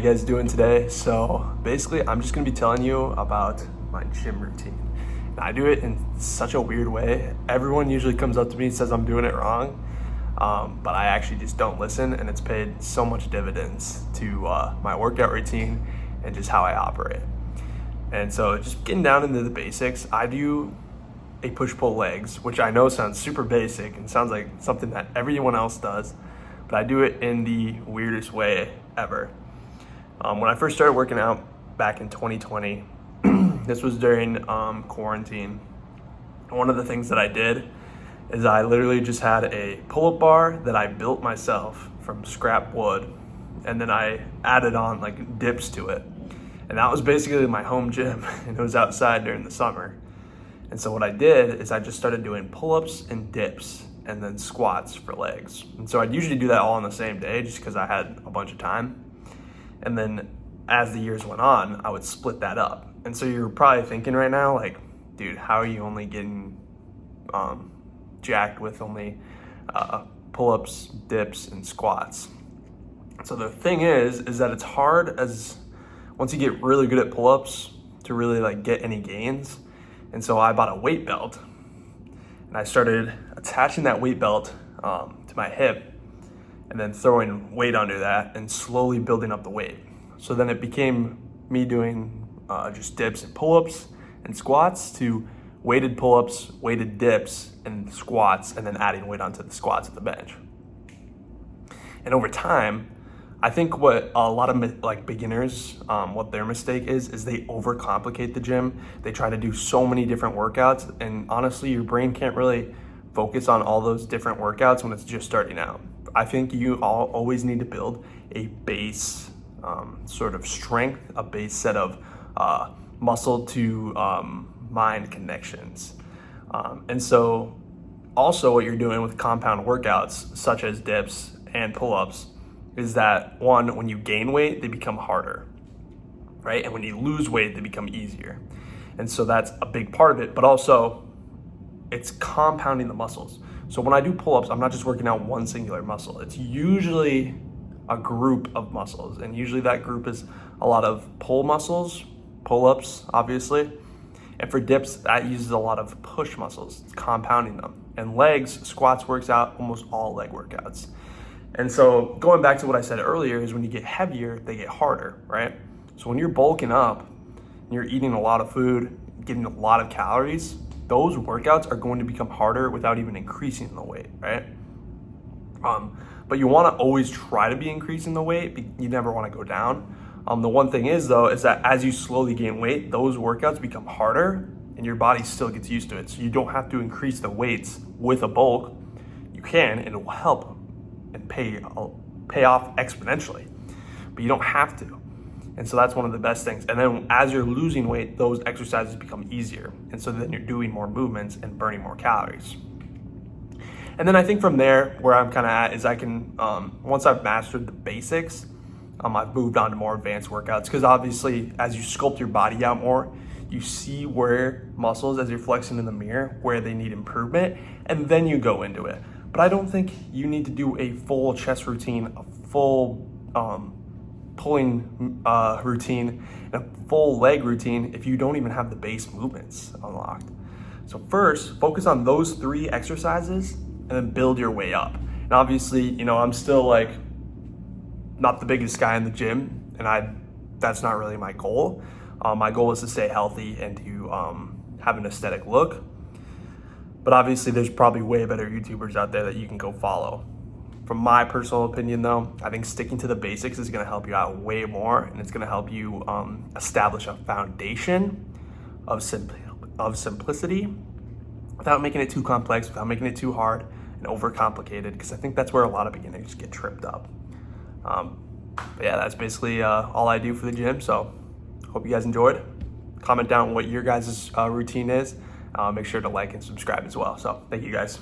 you guys doing today? So basically, I'm just gonna be telling you about my gym routine. And I do it in such a weird way. Everyone usually comes up to me and says I'm doing it wrong, but I actually just don't listen, and it's paid so much dividends to my workout routine and just how I operate. And so just getting down into the basics, I do a push-pull legs, which I know sounds super basic and sounds like something that everyone else does, but I do it in the weirdest way ever. When I first started working out back in 2020, this was during quarantine. One of the things that I did is I literally just had a pull-up bar that I built myself from scrap wood, and then I added on like dips to it. And that was basically my home gym, and it was outside during the summer. And so what I did is I just started doing pull-ups and dips and then squats for legs. And so I'd usually do that all on the same day just because I had a bunch of time. And then as the years went on, I would split that up. And so you're probably thinking right now, like, dude, how are you only getting jacked with only pull-ups, dips, and squats? So the thing is that it's hard as once you get really good at pull-ups to really like get any gains. And so I bought a weight belt, and I started attaching that weight belt to my hip and then throwing weight under that and slowly building up the weight. So then it became me doing just dips and pull-ups and squats to weighted pull-ups, weighted dips, and squats, and then adding weight onto the squats at the bench. And over time, I think what a lot of like beginners, what their mistake is they overcomplicate the gym. They try to do so many different workouts, and honestly, your brain can't really focus on all those different workouts when it's just starting out. I think you always need to build a base sort of strength, a base set of muscle to mind connections. And so also what you're doing with compound workouts, such as dips and pull-ups, is that one, when you gain weight, they become harder, right? And when you lose weight, they become easier. And so that's a big part of it, but also it's compounding the muscles. So when I do pull-ups, I'm not just working out one singular muscle. It's usually a group of muscles. And usually that group is a lot of pull muscles, pull-ups, obviously. And for dips, that uses a lot of push muscles, it's compounding them. And legs, squats works out almost all leg workouts. And so going back to what I said earlier is when you get heavier, they get harder, right? So when you're bulking up and you're eating a lot of food, getting a lot of calories, those workouts are going to become harder without even increasing the weight, right? But you want to always try to be increasing the weight. You never want to go down. The one thing is though, is that as you slowly gain weight, those workouts become harder and your body still gets used to it. So you don't have to increase the weights with a bulk. You can, and it will help and pay off exponentially, but you don't have to. And so that's one of the best things. And then as you're losing weight, those exercises become easier. And so then you're doing more movements and burning more calories. And then I think from there, where I'm kind of at is I can, once I've mastered the basics, I've moved on to more advanced workouts, because obviously as you sculpt your body out more, you see where muscles, as you're flexing in the mirror, where they need improvement, and then you go into it. But I don't think you need to do a full chest routine, a full pulling routine, and a full leg routine if you don't even have the base movements unlocked. So first, focus on those 3 exercises and then build your way up. And obviously, you know, I'm still like not the biggest guy in the gym, and that's not really my goal. My goal is to stay healthy and to have an aesthetic look. But obviously there's probably way better YouTubers out there that you can go follow. From my personal opinion though, I think sticking to the basics is gonna help you out way more, and it's gonna help you establish a foundation of simplicity without making it too complex, without making it too hard and overcomplicated, because I think that's where a lot of beginners get tripped up. But yeah, that's basically all I do for the gym. So hope you guys enjoyed. Comment down what your guys' routine is. Make sure to like and subscribe as well. So thank you guys.